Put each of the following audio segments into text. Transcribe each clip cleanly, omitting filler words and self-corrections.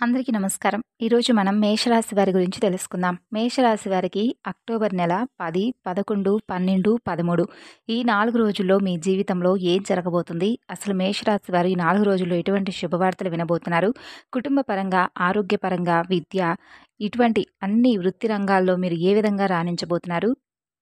అందరికీ నమస్కారం. ఈరోజు మనం మేషరాశి వారి గురించి తెలుసుకుందాం. మేషరాశి వారికి అక్టోబర్ నెల 10, 11, 12, 13 ఈ 4 రోజుల్లో మీ జీవితంలో ఏం జరగబోతుంది? అసలు మేషరాశి వారు ఈ 4 రోజుల్లో ఎటువంటి శుభవార్తలు వినబోతున్నారు? కుటుంబ పరంగా, ఆరోగ్యపరంగా, విద్య ఇటువంటి అన్ని వృత్తి రంగాల్లో మీరు ఏ విధంగా రాణించబోతున్నారు?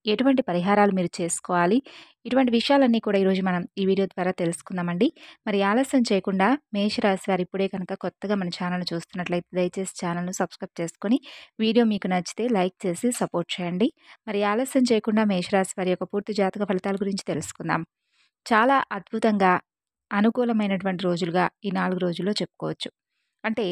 ఎటువంటి పరిహారాలు మీరు చేసుకోవాలి? ఇటువంటి విషయాలన్నీ కూడా ఈరోజు మనం ఈ వీడియో ద్వారా తెలుసుకుందామండి. మరి ఆలస్యం చేయకుండా మేషరాశి వారు ఇప్పుడే కనుక కొత్తగా మన ఛానల్ చూస్తున్నట్లయితే దయచేసి ఛానల్‌ను సబ్స్క్రైబ్ చేసుకొని, వీడియో మీకు నచ్చితే లైక్ చేసి సపోర్ట్ చేయండి. మరి ఆలస్యం చేయకుండా మేషరాశి వారి యొక్క పూర్తి జాతక ఫలితాల గురించి తెలుసుకుందాం. చాలా అద్భుతంగా, అనుకూలమైనటువంటి రోజులుగా ఈ 4 రోజుల్లో చెప్పుకోవచ్చు. అంటే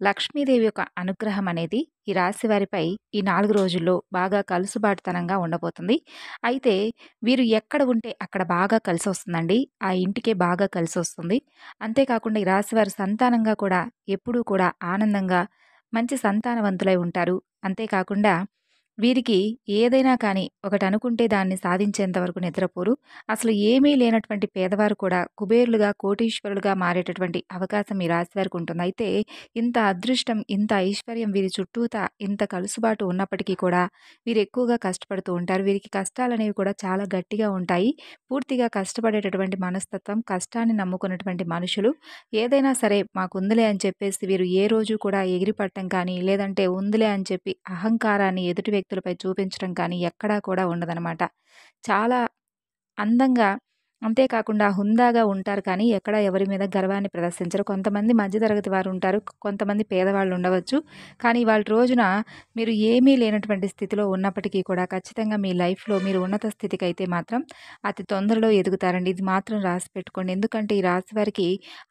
లక్ష్మీదేవి యొక్క అనుగ్రహం అనేది ఈ రాశి వారిపై ఈ 4 రోజుల్లో బాగా కలుసుబాటుతనంగా ఉండబోతుంది. అయితే వీరు ఎక్కడ ఉంటే అక్కడ బాగా కలిసొస్తుందండి. ఆ ఇంటికే బాగా కలిసొస్తుంది. అంతేకాకుండా ఈ రాశి వారు సంతానంగా కూడా ఎప్పుడూ కూడా ఆనందంగా, మంచి సంతానవంతులై ఉంటారు. అంతేకాకుండా వీరికి ఏదైనా కానీ ఒకటనుకుంటే దాన్ని సాధించేంత వరకు నిద్రపోరు. అసలు ఏమీ లేనటువంటి పేదవారు కూడా కుబేరులుగా, కోటీశ్వరులుగా మారేటటువంటి అవకాశం ఈ రాశి వారికుంటుంది. అయితే ఇంత అదృష్టం, ఇంత ఐశ్వర్యం వీరి చుట్టూతా ఇంత కలుసుబాటు ఉన్నప్పటికీ కూడా వీరు ఎక్కువగా కష్టపడుతూ ఉంటారు. వీరికి కష్టాలనేవి కూడా చాలా గట్టిగా ఉంటాయి. పూర్తిగా కష్టపడేటటువంటి మనస్తత్వం, కష్టాన్ని నమ్ముకున్నటువంటి మనుషులు ఏదైనా సరే మాకుందిలే అని చెప్పేసి వీరు ఏ రోజు కూడా ఎగిరిపడటం కానీ, లేదంటే ఉందిలే అని చెప్పి అహంకారాన్ని ఎదుటి వ్యక్తులపై చూపించడం కానీ ఎక్కడా కూడా ఉండదనమాట. చాలా అందంగా, అంతేకాకుండా హుందాగా ఉంటారు కానీ, ఎక్కడ ఎవరి మీద గర్వాన్ని ప్రదర్శించరు. కొంతమంది మధ్యతరగతి వారుంటారు. కొంతమంది పేదవాళ్ళు ఉండవచ్చు. కానీ ఇవాల్టి రోజున మీరు ఏమీ లేనటువంటి స్థితిలో ఉన్నప్పటికీ కూడా ఖచ్చితంగా మీ లైఫ్‌లో మీరు ఉన్నత స్థితికైతే మాత్రం అతి తొందరలో ఎదుగుతారండి. ఇది మాత్రం రాసి పెట్టుకోండి. ఎందుకంటే ఈ రాశి వారికి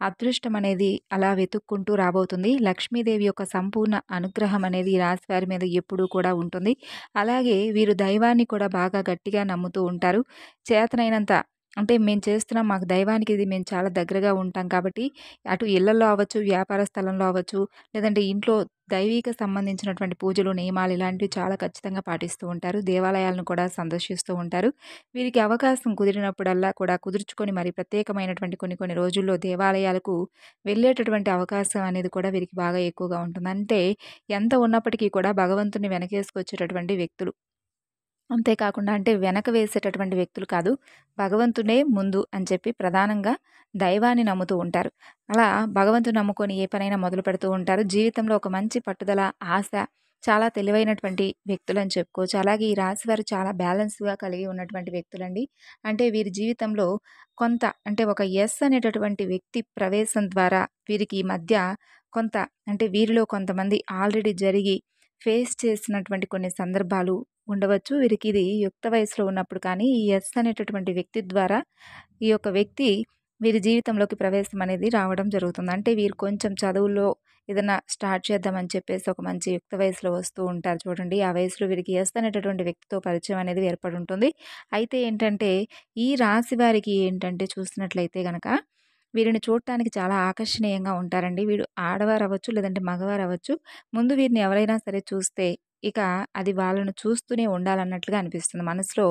అదృష్టం అనేది అలా వెతుక్కుంటూ రాబోతుంది. లక్ష్మీదేవి యొక్క సంపూర్ణ అనుగ్రహం అనేది ఈ రాశి వారి మీద ఎప్పుడూ కూడా ఉంటుంది. అలాగే వీరు దైవాన్ని కూడా బాగా గట్టిగా నమ్ముతూ ఉంటారు. చేతనైనంత అంటే మేము చేస్తున్నాం, మాకు దైవానికి ఇది మేము చాలా దగ్గరగా ఉంటాం కాబట్టి, అటు ఇళ్లల్లో అవ్వచ్చు, వ్యాపార స్థలంలో అవ్వచ్చు, లేదంటే ఇంట్లో దైవీక సంబంధించినటువంటి పూజలు, నియమాలు ఇలాంటివి చాలా ఖచ్చితంగా పాటిస్తూ ఉంటారు. దేవాలయాలను కూడా సందర్శిస్తూ ఉంటారు. వీరికి అవకాశం కుదిరినప్పుడల్లా కూడా కుదుర్చుకొని మరి ప్రత్యేకమైనటువంటి కొన్ని కొన్ని రోజుల్లో దేవాలయాలకు వెళ్ళేటటువంటి అవకాశం అనేది కూడా వీరికి బాగా ఎక్కువగా ఉంటుంది. అంటే ఎంత ఉన్నప్పటికీ కూడా భగవంతుడిని వెనకేసుకొచ్చేటటువంటి వ్యక్తులు. అంతేకాకుండా అంటే వెనక వేసేటటువంటి వ్యక్తులు కాదు. భగవంతుడే ముందు అని చెప్పి ప్రధానంగా దైవాన్ని నమ్ముతూ ఉంటారు. అలా భగవంతుని నమ్ముకొని ఏ పనైనా మొదలుపెడుతూ ఉంటారు. జీవితంలో ఒక మంచి పట్టుదల, ఆశ, చాలా తెలివైనటువంటి వ్యక్తులని చెప్పుకోవచ్చు. అలాగే ఈ రాశివారు చాలా బ్యాలెన్స్‌గా కలిగి ఉన్నటువంటి వ్యక్తులండి. అంటే వీరి జీవితంలో కొంత అంటే ఒక యెస్ అనేటటువంటి వ్యక్తి ప్రవేశం ద్వారా వీరికి ఈ మధ్య కొంత అంటే వీరిలో కొంతమంది ఆల్రెడీ జరిగి ఫేస్ చేసినటువంటి కొన్ని సందర్భాలు ఉండవచ్చు. వీరికిది యుక్త వయసులో ఉన్నప్పుడు కానీ, ఈ యెస్ అనేటటువంటి వ్యక్తి ద్వారా ఈ యొక్క వ్యక్తి వీరి జీవితంలోకి ప్రవేశం అనేది రావడం జరుగుతుంది. అంటే వీరు కొంచెం చదువుల్లో ఏదన్నా స్టార్ట్ చేద్దామని చెప్పేసి ఒక మంచి యుక్త వయసులో వస్తూ ఉంటారు చూడండి. ఆ వయసులో వీరికి యెస్ అనేటటువంటి వ్యక్తితో పరిచయం అనేది ఏర్పడుంటుంది. అయితే ఏంటంటే, ఈ రాశి వారికి ఏంటంటే చూసినట్లయితే గనక, వీరిని చూడటానికి చాలా ఆకర్షణీయంగా ఉంటారండి. వీడు ఆడవారవ్వచ్చు, లేదంటే మగవారవ్వచ్చు. ముందు వీరిని ఎవరైనా సరే చూస్తే ఇక అది వాళ్ళను చూస్తూనే ఉండాలన్నట్లుగా అనిపిస్తుంది. మనసులో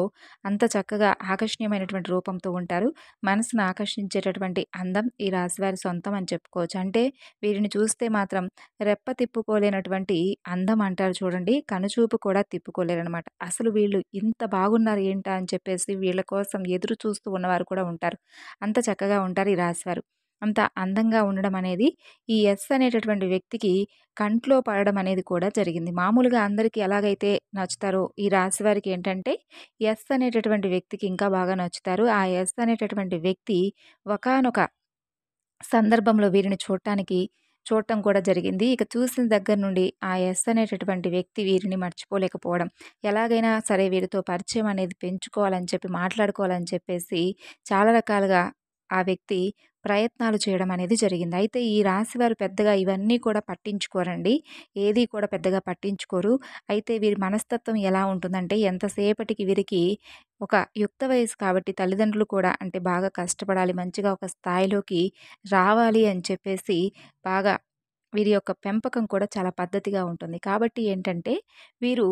అంత చక్కగా ఆకర్షణీయమైనటువంటి రూపంతో ఉంటారు. మనసును ఆకర్షించేటటువంటి అందం ఈ రాశివారి సొంతం అని చెప్పుకోవచ్చు. అంటే వీరిని చూస్తే మాత్రం రెప్ప తిప్పుకోలేనటువంటి అందం అంటారు చూడండి. కనుచూపు కూడా తిప్పుకోలేరనమాట. అసలు వీళ్ళు ఇంత బాగున్నారు ఏంటా అని చెప్పేసి వీళ్ళ కోసం ఎదురు చూస్తూ ఉన్నవారు కూడా ఉంటారు. అంత చక్కగా ఉంటారు ఈ రాశివారు. అంత అందంగా ఉండడం అనేది ఈ యెస్ అనేటటువంటి వ్యక్తికి కంట్లో పడడం అనేది కూడా జరిగింది. మామూలుగా అందరికి ఎలాగైతే నచ్చుతారో ఈ రాశి వారికి ఏంటంటే యెస్ అనేటటువంటి వ్యక్తికి ఇంకా బాగా నచ్చుతారు. ఆ యెస్ అనేటటువంటి వ్యక్తి ఒకానొక సందర్భంలో వీరిని చూడటం కూడా జరిగింది. ఇక చూసిన దగ్గర నుండి ఆ యెస్ అనేటటువంటి వ్యక్తి వీరిని మర్చిపోలేకపోవడం. ఎలాగైనా సరే వీరితో పరిచయం అనేది పెంచుకోవాలని చెప్పి, మాట్లాడుకోవాలని చెప్పేసి చాలా రకాలుగా ఆ వ్యక్తి ప్రయత్నాలు చేయడం అనేది జరిగింది. అయితే ఈ రాశివారు పెద్దగా ఇవన్నీ కూడా పట్టించుకోరండి. ఏది కూడా పెద్దగా పట్టించుకోరు. అయితే వీరి మనస్తత్వం ఎలా ఉంటుందంటే ఎంతసేపటికి వీరికి ఒక యుక్త వయస్సు కాబట్టి తల్లిదండ్రులు కూడా అంటే బాగా కష్టపడాలి, మంచిగా ఒక స్థాయిలోకి రావాలి అని చెప్పేసి బాగా వీరి యొక్క పెంపకం కూడా చాలా పద్ధతిగా ఉంటుంది. కాబట్టి ఏంటంటే వీరు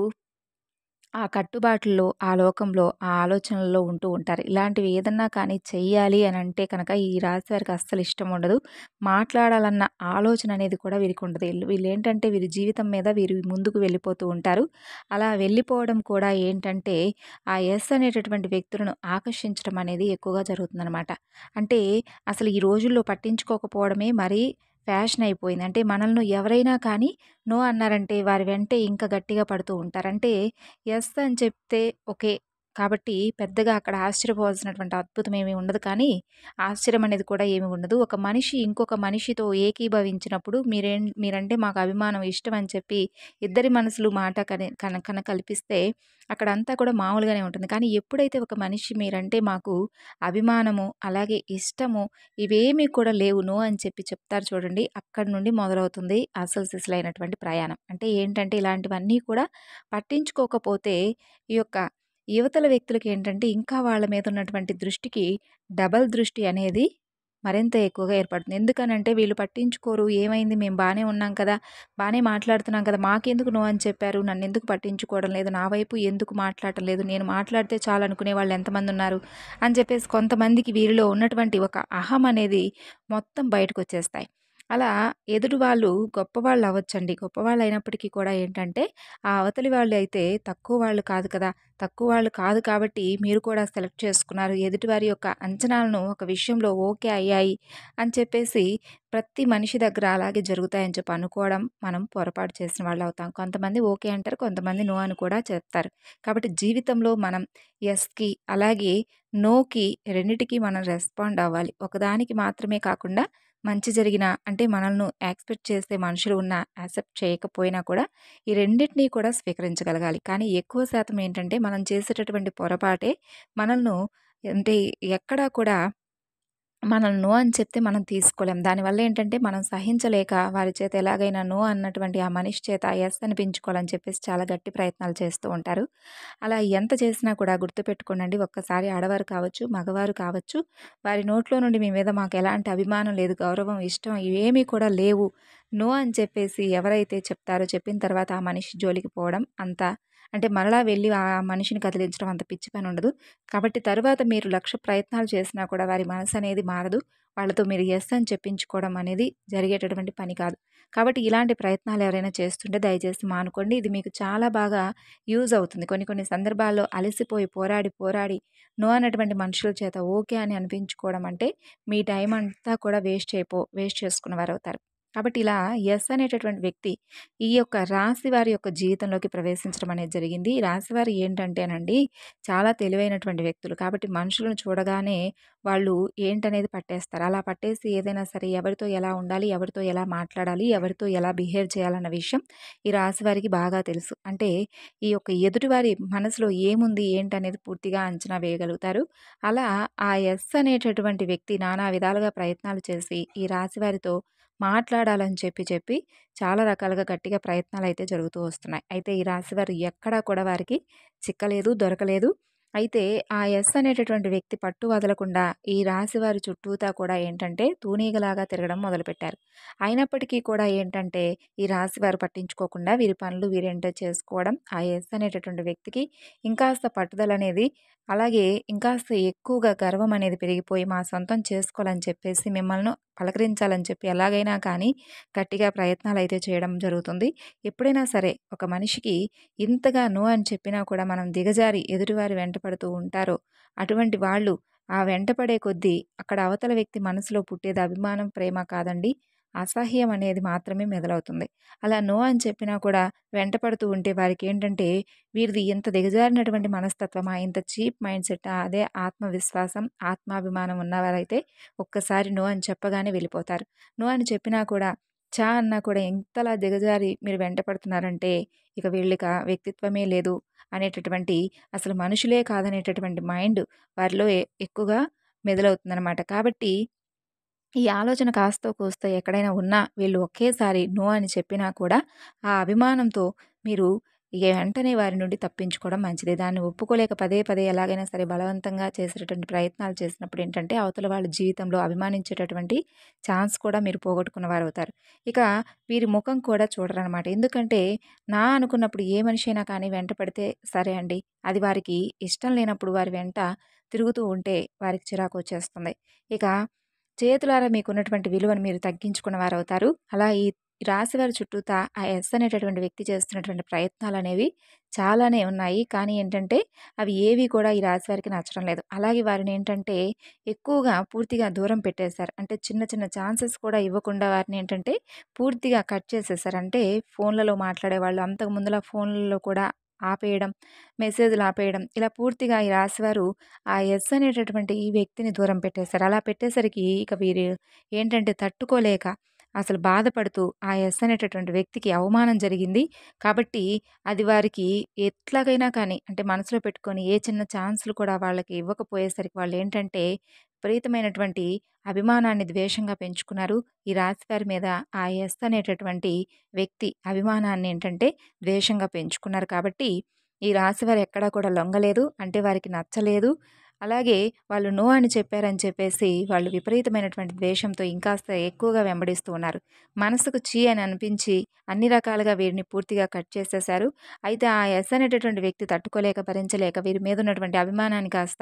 ఆ కట్టుబాట్లలో, ఆ లోకంలో, ఆ ఆలోచనల్లో ఉంటూ ఉంటారు. ఇలాంటివి ఏదన్నా కానీ చెయ్యాలి అనంటే కనుక ఈ రాశి వారికి అస్సలు ఇష్టం ఉండదు. మాట్లాడాలన్న ఆలోచన అనేది కూడా వీరికుండదు. వీళ్ళేంటంటే వీరి జీవితం మీద వీరు ముందుకు వెళ్ళిపోతూ ఉంటారు. అలా వెళ్ళిపోవడం కూడా ఏంటంటే ఆ యెస్ అనేటటువంటి వ్యక్తులను ఆకర్షించడం అనేది ఎక్కువగా జరుగుతుందనమాట. అంటే అసలు ఈ రోజుల్లో పట్టించుకోకపోవడమే మరీ ఫ్యాషన్ అయిపోయింది. అంటే మనల్ని ఎవరైనా కానీ నో అన్నారంటే వారి వెంటే ఇంకా గట్టిగా పడుతూ ఉంటారు. అంటే యెస్ అని చెప్తే ఓకే. కాబట్టి పెద్దగా అక్కడ ఆశ్చర్యపోవాల్సినటువంటి అద్భుతం ఏమి ఉండదు కానీ, ఆశ్చర్యం అనేది కూడా ఏమి ఉండదు. ఒక మనిషి ఇంకొక మనిషితో ఏకీభవించినప్పుడు మీరంటే మాకు అభిమానం, ఇష్టం అని చెప్పి ఇద్దరి మనసులు మాట కల్పిస్తే అక్కడంతా కూడా మామూలుగానే ఉంటుంది. కానీ ఎప్పుడైతే ఒక మనిషి మీరంటే మాకు అభిమానము, అలాగే ఇష్టము ఇవేమీ కూడా లేవు నో అని చెప్పి చెప్తారు చూడండి. అక్కడి నుండి మొదలవుతుంది అసలు సిసలైనటువంటి ప్రయాణం. అంటే ఏంటంటే ఇలాంటివన్నీ కూడా పట్టించుకోకపోతే ఈ యొక్క యువతల వ్యక్తులకేంటంటే ఇంకా వాళ్ళ మీద ఉన్నటువంటి దృష్టికి డబల్ దృష్టి అనేది మరింత ఎక్కువగా ఏర్పడుతుంది. ఎందుకనంటే వీళ్ళు పట్టించుకోరు. ఏమైంది మేము బానే ఉన్నాం కదా! బానే మాట్లాడుతున్నాం కదా! మాకెందుకు నో అని చెప్పారు? నన్నెందుకు పట్టించుకోవడం లేదు? నా వైపు ఎందుకు మాట్లాడటం లేదు? నేను మాట్లాడితే చాలనుకునే వాళ్ళు ఎంతమందున్నారు? అని చెప్పేసి కొంతమందికి వీరిలో ఉన్నటువంటి ఒక అహం అనేది మొత్తం బయటకొచ్చేస్తాయి. అలా ఎదుటి వాళ్ళు గొప్పవాళ్ళు అవ్వచ్చండి. గొప్పవాళ్ళయినప్పటికీ కూడా ఏంటంటే, ఆ అవతలి వాళ్ళైతే తక్కువ వాళ్ళు కాదు కదా! తక్కువ వాళ్ళు కాదు కాబట్టి మీరు కూడా సెలెక్ట్ చేసుకున్నారు. ఎదుటివారి యొక్క అంచనాలను ఒక విషయంలో ఓకే అయ్యాయి అని చెప్పేసి ప్రతి మనిషి దగ్గర అలాగే జరుగుతాయని చెప్పి అనుకోవడం మనం పొరపాటు చేసిన వాళ్ళవుతాం. కొంతమంది ఓకే అంటారు. కొంతమంది నో అని కూడా చెప్తారు. కాబట్టి జీవితంలో మనం యెస్‌కి అలాగే నోకి రెండిటికి మనం రెస్పాండ్ అవ్వాలి. ఒకదానికి మాత్రమే కాకుండా మంచి జరిగినా అంటే మనల్ని యాక్సెప్ట్ చేసే మనుషులు ఉన్నా, యాక్సెప్ట్ చేయకపోయినా కూడా ఈ రెండిటిని కూడా స్వీకరించగలగాలి. కానీ ఎక్కువ శాతం ఏంటంటే మనం చేసేటటువంటి పొరపాటే మనల్ని అంటే ఎక్కడా కూడా మనల్ని నో అని చెప్తే మనం తీసుకోలేం. దానివల్ల ఏంటంటే మనం సహించలేక వారి చేత ఎలాగైనా నో అన్నటువంటి ఆ మనిషి చేత యెస్ అనిపించుకోవాలని చెప్పేసి చాలా గట్టి ప్రయత్నాలు చేస్తూ ఉంటారు. అలా ఎంత చేసినా కూడా గుర్తుపెట్టుకోండి ఒక్కసారి ఆడవారు కావచ్చు, మగవారు కావచ్చు వారి నోట్లో నుండి మీ మీద మాకు ఎలాంటి అభిమానం లేదు, గౌరవం, ఇష్టం ఇవేమీ కూడా లేవు. నో అని చెప్పేసి ఎవరైతే చెప్తారో చెప్పిన తర్వాత ఆ మనిషి జోలికి పోవడం అంత అంటే మరలా వెళ్లి ఆ మనిషిని కదిలించడం అంత పిచ్చి పని ఉండదు. కాబట్టి తరువాత మీరు 1,00,000 ప్రయత్నాలు చేసినా కూడా వారి మనసనేది మారదు. వాళ్ళతో మీరు యెస్ అని చెప్పించుకోవడం అనేది జరిగేటటువంటి పని కాదు. కాబట్టి ఇలాంటి ప్రయత్నాలు ఎవరైనా చేస్తుంటే దయచేసి మానుకోండి. ఇది మీకు చాలా బాగా యూజ్ అవుతుంది. కొన్ని కొన్ని సందర్భాల్లో అలసిపోయి పోరాడి నో అన్నటువంటి మనుషుల చేత ఓకే అని అనిపించుకోవడం అంటే మీ టైం అంతా కూడా వేస్ట్ చేసుకున్నవారవుతారు. కాబట్టి ఇలా యెస్ అనేటటువంటి వ్యక్తి ఈ యొక్క రాశి వారి యొక్క జీవితంలోకి ప్రవేశించడం అనేది జరిగింది. ఈ రాశివారు ఏంటంటేనండి చాలా తెలివైనటువంటి వ్యక్తులు. కాబట్టి మనుషులను చూడగానే వాళ్ళు ఏంటనేది పట్టేస్తారు. అలా పట్టేసి ఏదైనా సరే ఎవరితో ఎలా ఉండాలి, ఎవరితో ఎలా మాట్లాడాలి, ఎవరితో ఎలా బిహేవ్ చేయాలన్న విషయం ఈ రాశి వారికి బాగా తెలుసు. అంటే ఈ యొక్క ఎదుటివారి మనసులో ఏముంది, ఏంటనేది పూర్తిగా అంచనా వేయగలుగుతారు. అలా ఆ యెస్ అనేటటువంటి వ్యక్తి నానా విధాలుగా ప్రయత్నాలు చేసి ఈ రాశి వారితో మాట్లాడాలని చెప్పి చాలా రకాలుగా గట్టిగా ప్రయత్నాలయితే జరుగుతూ వస్తున్నాయి. అయితే ఈ రాశివారు ఎక్కడా కూడా వారికి చిక్కలేదు, దొరకలేదు. అయితే ఆ యెస్ అనేటటువంటి వ్యక్తి పట్టు వదలకుండా ఈ రాశివారి చుట్టూతా కూడా ఏంటంటే తూనీగలాగా తిరగడం మొదలుపెట్టారు. అయినప్పటికీ కూడా ఏంటంటే ఈ రాశివారు పట్టించుకోకుండా వీరి పనులు వీరేంటో చేసుకోవడం, ఆ యెస్ అనేటటువంటి వ్యక్తికి ఇంకాస్త పట్టుదలనేది అలాగే ఇంకాస్త ఎక్కువగా గర్వం అనేది పెరిగిపోయి మా సొంతం చేసుకోవాలని చెప్పేసి మిమ్మల్ని పలకరించాలని చెప్పి ఎలాగైనా కానీ గట్టిగా ప్రయత్నాలైతే చేయడం జరుగుతుంది. ఎప్పుడైనా సరే ఒక మనిషికి ఇంతగా నో అని చెప్పినా కూడా మనం దిగజారి ఎదుటివారి వెంట పడుతూ ఉంటారో, అటువంటి వాళ్ళు ఆ వెంటపడే కొద్దీ అక్కడ అవతల వ్యక్తి మనసులో పుట్టేది అభిమానం, ప్రేమ కాదండి. అసహ్యం అనేది మాత్రమే మొదలవుతుంది. అలా నో అని చెప్పినా కూడా వెంటపడుతూ ఉంటే వారికేంటంటే వీరిది ఇంత దిగజారినటువంటి మనస్తత్వమా, ఇంత చీప్ మైండ్ సెట్టా, అదే ఆత్మవిశ్వాసం, ఆత్మాభిమానం ఉన్నవారైతే ఒక్కసారి నో అని చెప్పగానే వెళ్ళిపోతారు. నో అని చెప్పినా కూడా అన్నా కూడా ఎంతలా దిగజారి మీరు వెంట పడుతున్నారంటే, ఇక వీళ్ళిక వ్యక్తిత్వమే లేదు అనేటటువంటి అసలు మనుషులే కాదనేటటువంటి మైండ్ వారిలో ఎక్కువగా మెదలవుతుందనమాట. కాబట్టి ఈ ఆలోచన కాస్తో కూస్తో ఎక్కడైనా ఉన్నా వీళ్ళు ఒకేసారి నో అని చెప్పినా కూడా ఆ అభిమానంతో మీరు ఇక వెంటనే వారి నుండి తప్పించుకోవడం మంచిది. దాన్ని ఒప్పుకోలేక పదే పదే ఎలాగైనా సరే బలవంతంగా చేసేటటువంటి ప్రయత్నాలు చేసినప్పుడు ఏంటంటే, అవతల వాళ్ళ జీవితంలో అభిమానించేటటువంటి ఛాన్స్ కూడా మీరు పోగొట్టుకున్న వారవుతారు. ఇక వీరి ముఖం కూడా చూడరనమాట. ఎందుకంటే, నా అనుకున్నప్పుడు ఏ మనిషి అయినా కానీ వెంట పడితే సరే అండి. అది వారికి ఇష్టం లేనప్పుడు వారి వెంట తిరుగుతూ ఉంటే వారికి చిరాకొచ్చేస్తుంది. ఇక చేతులారా మీకున్నటువంటి విలువను మీరు తగ్గించుకున్న వారవుతారు. అలా ఈ రాశివారి చుట్టూతా ఆ ఎస్ అనేటటువంటి వ్యక్తి చేస్తున్నటువంటి ప్రయత్నాలనేవి చాలానే ఉన్నాయి. కానీ ఏంటంటే, అవి ఏవి కూడా ఈ రాశివారికి నచ్చడం లేదు. అలాగే వారినేంటంటే, ఎక్కువగా పూర్తిగా దూరం పెట్టేశారు. అంటే చిన్న చిన్న ఛాన్సెస్ కూడా ఇవ్వకుండా వారినేంటంటే, పూర్తిగా కట్ చేసేశారు. అంటే ఫోన్లలో మాట్లాడేవాళ్ళు. అంతకు ముందులా ఫోన్లలో కూడా ఆపేయడం, మెసేజ్‌లు ఆపేయడం. ఇలా పూర్తిగా ఈ రాశివారు ఆ ఎస్ అనేటటువంటి ఈ వ్యక్తిని దూరం పెట్టేశారు. అలా పెట్టేసరికి ఇక వీరు ఏంటంటే తట్టుకోలేక అసలు బాధపడుతూ ఆ ఎస్ అనేటటువంటి వ్యక్తికి అవమానం జరిగింది. కాబట్టి అది వారికి ఎట్లాగైనా కానీ అంటే మనసులో పెట్టుకొని ఏ చిన్న ఛాన్స్‌లు కూడా వాళ్ళకి ఇవ్వకపోయేసరికి వాళ్ళేంటంటే విపరీతమైనటువంటి అభిమానాన్ని ద్వేషంగా పెంచుకున్నారు. ఈ రాశివారి మీద ఆ ఎస్ అనేటటువంటి వ్యక్తి అభిమానాన్ని ఏంటంటే ద్వేషంగా పెంచుకున్నారు కాబట్టి ఈ రాశివారు ఎక్కడా కూడా లొంగలేదు. అంటే వారికి నచ్చలేదు. అలాగే వాళ్ళు నో అని చెప్పారని చెప్పేసి వాళ్ళు విపరీతమైనటువంటి ద్వేషంతో ఇంకాస్త ఎక్కువగా వెంబడిస్తూ ఉన్నారు. మనసుకు ఛీ అని అనిపించి అన్ని రకాలుగా వీరిని పూర్తిగా కట్ చేసేశారు. అయితే ఆ ఎస్ అనేటటువంటి వ్యక్తి తట్టుకోలేక, భరించలేక వీరి మీద ఉన్నటువంటి అభిమానాన్ని కాస్త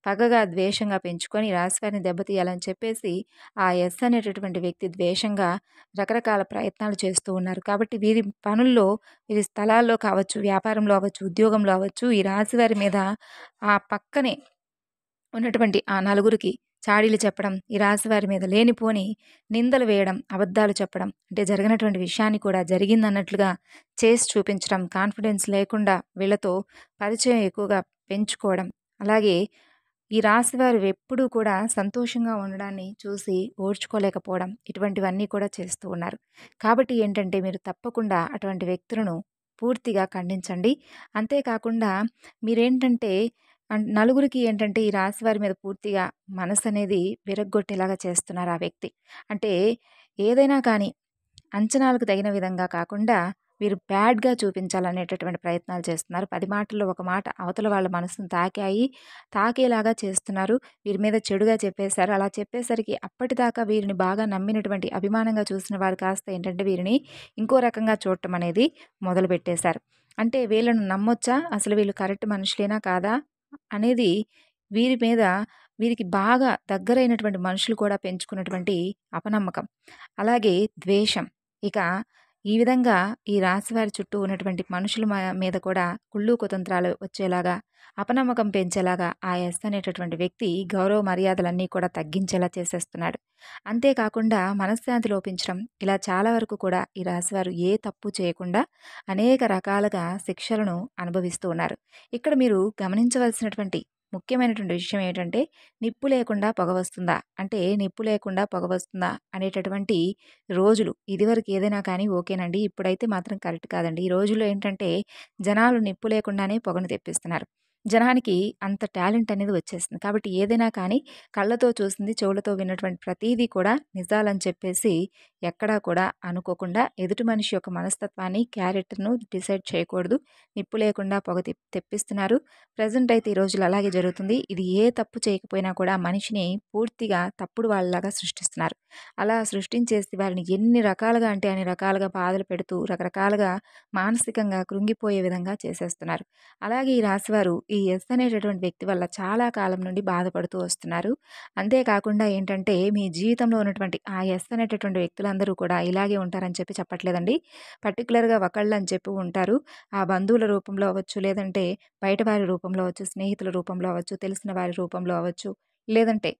పగగా, ద్వేషంగా పెంచుకొని రాశివారిని దెబ్బతీయాలని చెప్పేసి ఆ ఎస్ అనేటటువంటి వ్యక్తి ద్వేషంగా రకరకాల ప్రయత్నాలు చేస్తూ ఉన్నారు. కాబట్టి వీరి పనుల్లో, వీరి స్థలాల్లో కావచ్చు, వ్యాపారంలో అవ్వచ్చు, ఉద్యోగంలో అవ్వచ్చు, ఈ రాశివారి మీద ఆ పక్కనే ఉన్నటువంటి ఆ నలుగురికి చాడీలు చెప్పడం, ఈ రాశివారి మీద లేనిపోని నిందలు వేయడం, అబద్ధాలు చెప్పడం, అంటే జరగనటువంటి విషయాన్ని కూడా జరిగిందన్నట్లుగా చేసి చూపించడం, కాన్ఫిడెన్స్ లేకుండా వీళ్ళతో పరిచయం ఎక్కువగా పెంచుకోవడం. అలాగే ఈ రాశివారు ఎప్పుడూ కూడా సంతోషంగా ఉండడాన్ని చూసి ఓర్చుకోలేకపోవడం, ఇటువంటివన్నీ కూడా చేస్తూ ఉన్నారు. కాబట్టి ఏంటంటే మీరు తప్పకుండా అటువంటి వ్యక్తులను పూర్తిగా ఖండించండి. అంతేకాకుండా మీరేంటంటే నలుగురికి ఏంటంటే ఈ రాశివారి మీద పూర్తిగా మనసనేది విరగ్గొట్టేలాగా చేస్తున్నారు ఆ వ్యక్తి. అంటే ఏదైనా కానీ అంచనాలకు తగిన విధంగా కాకుండా వీరు బ్యాడ్‌గా చూపించాలనేటటువంటి ప్రయత్నాలు చేస్తున్నారు. 10 మాటల్లో ఒక మాట అవతల వాళ్ళ మనసును తాకేలాగా చేస్తున్నారు. వీరి మీద చెడుగా చెప్పేశారు. అలా చెప్పేసరికి అప్పటిదాకా వీరిని బాగా నమ్మినటువంటి, అభిమానంగా చూసిన వారు కాస్త ఏంటంటే వీరిని ఇంకో రకంగా చూడటం అనేది మొదలుపెట్టేశారు. అంటే వీళ్ళను నమ్మొచ్చా? అసలు వీళ్ళు కరెక్ట్ మనుషులేనా కాదా? అనేది వీరి మీద వీరికి బాగా దగ్గరైనటువంటి మనుషులు కూడా పెంచుకున్నటువంటి అపనమ్మకం. అలాగే ద్వేషం. ఇక ఈ విధంగా ఈ రాశివారి చుట్టూ ఉన్నటువంటి మనుషుల మీద కూడా కుళ్ళు కుతంత్రాలు వచ్చేలాగా, అపనమ్మకం పెంచేలాగా ఆ ఎస్ అనేటటువంటి వ్యక్తి గౌరవ మర్యాదలన్నీ కూడా తగ్గించేలా చేసేస్తున్నాడు. అంతేకాకుండా మనశ్శాంతి లోపించడం ఇలా చాలా వరకు కూడా ఈ రాశివారు ఏ తప్పు చేయకుండా అనేక రకాలుగా శిక్షలను అనుభవిస్తూ ఉన్నారు. ఇక్కడ మీరు గమనించవలసినటువంటి ముఖ్యమైనటువంటి విషయం ఏంటంటే నిప్పు లేకుండా పొగ వస్తుందా? అంటే నిప్పు లేకుండా పొగ వస్తుందా? అనేటటువంటి రోజులు ఇదివరకు ఏదైనా కానీ ఓకేనండి. ఇప్పుడైతే మాత్రం కరెక్ట్ కాదండి. ఈ రోజుల్లో ఏంటంటే జనాలు నిప్పు లేకుండానే పొగను తెప్పిస్తున్నారు. జనానికి అంత టాలెంట్ అనేది వచ్చేసింది. కాబట్టి ఏదైనా కానీ కళ్ళతో చూసింది, చెవులతో విన్నటువంటి ప్రతీదీ కూడా నిజాలని చెప్పేసి ఎక్కడా కూడా అనుకోకుండా ఎదుటి మనిషి యొక్క మనస్తత్వాన్ని, క్యారెక్టర్‌ను డిసైడ్ చేయకూడదు. నిప్పు లేకుండా పొగ తెప్పిస్తున్నారు. ప్రెజెంట్ అయితే ఈ రోజుల్లో అలాగే జరుగుతుంది. ఇది ఏ తప్పు చేయకపోయినా కూడా మనిషిని పూర్తిగా తప్పుడు వాళ్ళలాగా సృష్టిస్తున్నారు. అలా సృష్టించేసి వారిని ఎన్ని రకాలుగా అంటే అన్ని రకాలుగా బాధలు పెడుతూ రకరకాలుగా మానసికంగా కృంగిపోయే విధంగా చేసేస్తున్నారు. అలాగే ఈ రాశివారు ఈ ఎస్ అనేటటువంటి వ్యక్తి వల్ల చాలా కాలం నుండి బాధపడుతూ వస్తున్నారు. అంతేకాకుండా ఏంటంటే మీ జీవితంలో ఉన్నటువంటి ఆ ఎస్ అనేటటువంటి వ్యక్తులందరూ కూడా ఇలాగే ఉంటారని చెప్పి చెప్పట్లేదండి. పర్టిక్యులర్‌గా ఒకళ్ళని చెప్పి ఉంటారు. ఆ బంధువుల రూపంలో అవ్వచ్చు, లేదంటే బయట వారి రూపంలో అవ్వచ్చు, స్నేహితుల రూపంలో అవ్వచ్చు, తెలిసిన వారి రూపంలో అవ్వచ్చు, లేదంటే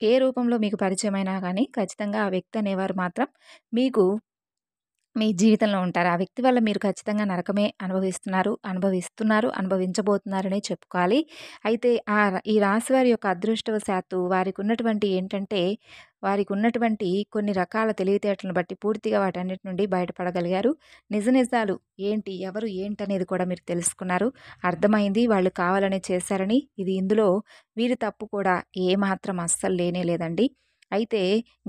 ఏ రూపంలో మీకు పరిచయమైనా గానీ ఖచ్చితంగా ఆ వ్యక్తి అనేవారు మాత్రం మీకు మీ జీవితంలో ఉంటారు. ఆ వ్యక్తి వల్ల మీరు ఖచ్చితంగా నరకమే అనుభవిస్తున్నారు, అనుభవించబోతున్నారనే చెప్పుకోవాలి. అయితే ఈ రాశివారి యొక్క అదృష్టవశాత్తు వారికున్నటువంటి ఏంటంటే, వారికున్నటువంటి కొన్ని రకాల తెలివితేటలను బట్టి పూర్తిగా వాటన్నిటి నుండి బయటపడగలిగారు. నిజ నిజాలు ఏంటి, ఎవరు ఏంటనేది కూడా మీరు తెలుసుకున్నారు. అర్థమైంది వాళ్ళు కావాలనే చేశారని. ఇందులో వీరి తప్పు కూడా ఏమాత్రం అస్సలు లేనే లేదండి. అయితే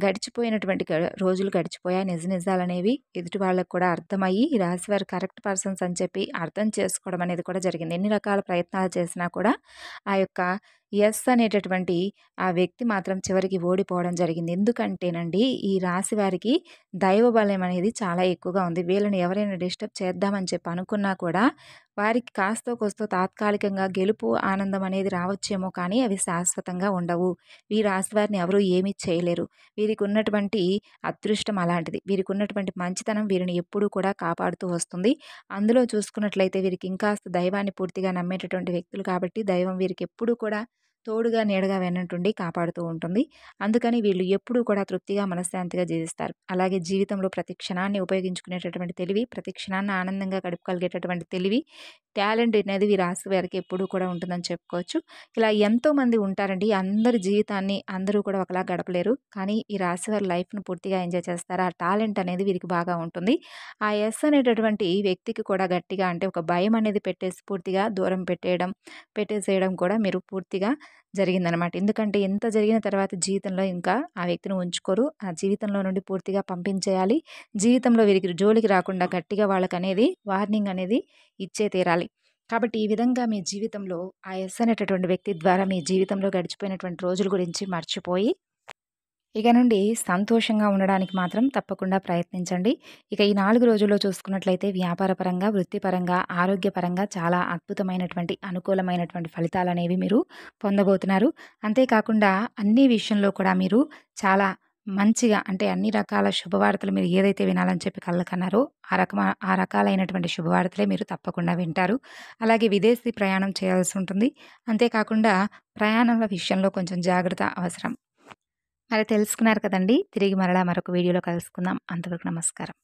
గడిచిపోయినటువంటి రోజులు గడిచిపోయాయి. నిజాలనేవి ఎదుటి వాళ్ళకి కూడా అర్థమయ్యి, ఈ రాశివారు కరెక్ట్ పర్సన్స్ అని చెప్పి అర్థం చేసుకోవడం అనేది కూడా జరిగింది. ఎన్ని రకాల ప్రయత్నాలు చేసినా కూడా ఆ యొక్క యెస్ అనేటటువంటి ఆ వ్యక్తి మాత్రం చివరికి ఓడిపోవడం జరిగింది. ఎందుకంటేనండి, ఈ రాశి వారికి దైవ బలం అనేది చాలా ఎక్కువగా ఉంది. వీళ్ళని ఎవరైనా డిస్టర్బ్ చేద్దామని చెప్పి అనుకున్నా కూడా వారికి కాస్తో కోస్తో తాత్కాలికంగా గెలుపు, ఆనందం అనేది రావచ్చేమో కానీ అవి శాశ్వతంగా ఉండవు. ఈ రాశి వారిని ఎవరు ఏమీ చేయలేరు. వీరికి ఉన్నటువంటి అదృష్టం అలాంటిది. వీరికి ఉన్నటువంటి మంచితనం వీరిని ఎప్పుడూ కూడా కాపాడుతూ వస్తుంది. అందులో చూసుకున్నట్లయితే వీరికి ఇంకాస్త దైవాన్ని పూర్తిగా నమ్మేటటువంటి వ్యక్తులు కాబట్టి దైవం వీరికి ఎప్పుడూ కూడా తోడుగా, నీడగా వెన్నంటుండి కాపాడుతూ ఉంటుంది. అందుకని వీళ్ళు ఎప్పుడూ కూడా తృప్తిగా, మనశ్శాంతిగా జీవిస్తారు. అలాగే జీవితంలో ప్రతి క్షణాన్ని ఉపయోగించుకునేటటువంటి తెలివి, ప్రతి క్షణాన్ని ఆనందంగా గడపగలిగేటటువంటి తెలివి, టాలెంట్ అనేది ఈ రాశి వారికి ఎప్పుడూ కూడా ఉంటుందని చెప్పుకోవచ్చు. ఇలా ఎంతోమంది ఉంటారండి. అందరి జీవితాన్ని అందరూ కూడా ఒకలా గడపలేరు. కానీ ఈ రాశి వారి లైఫ్‌ని పూర్తిగా ఎంజాయ్ చేస్తారు. ఆ టాలెంట్ అనేది వీరికి బాగా ఉంటుంది. ఆ యెస్ అనేటటువంటి వ్యక్తికి కూడా గట్టిగా అంటే ఒక భయం అనేది పెట్టేసి పూర్తిగా దూరం పెట్టేసేయడం కూడా మీరు పూర్తిగా జరిగిందనమాట. ఎందుకంటే ఇంత జరిగిన తర్వాత జీవితంలో ఇంకా ఆ వ్యక్తిని ఉంచుకోరు. ఆ జీవితంలో నుండి పూర్తిగా పంపించేయాలి. జీవితంలో వీరికి జోలికి రాకుండా గట్టిగా వాళ్ళకనేది వార్నింగ్ అనేది ఇచ్చే తీరాలి. కాబట్టి ఈ విధంగా మీ జీవితంలో ఆ యెస్ అనేటటువంటి వ్యక్తి ద్వారా మీ జీవితంలో గడిచిపోయినటువంటి రోజుల గురించి మర్చిపోయి ఇక నుండి సంతోషంగా ఉండడానికి మాత్రం తప్పకుండా ప్రయత్నించండి. ఇక ఈ 4 రోజుల్లో చూసుకున్నట్లయితే వ్యాపారపరంగా, వృత్తిపరంగా, ఆరోగ్యపరంగా చాలా అద్భుతమైనటువంటి, అనుకూలమైనటువంటి ఫలితాలనేవి మీరు పొందబోతున్నారు. అంతేకాకుండా అన్ని విషయంలో కూడా మీరు చాలా మంచిగా అంటే అన్ని రకాల శుభవార్తలు మీరు ఏదైతే వినాలని చెప్పి కలలు కన్నారో ఆ రకాలైనటువంటి శుభవార్తలే మీరు తప్పకుండా వింటారు. అలాగే విదేశీ ప్రయాణం చేయాల్సి ఉంటుంది. అంతేకాకుండా ప్రయాణాల విషయంలో కొంచెం జాగ్రత్త అవసరం. మరి తెలుసుకున్నారు కదండీ! తిరిగి మరలా మరొక వీడియోలో కలుసుకుందాం. అంతవరకు నమస్కారం.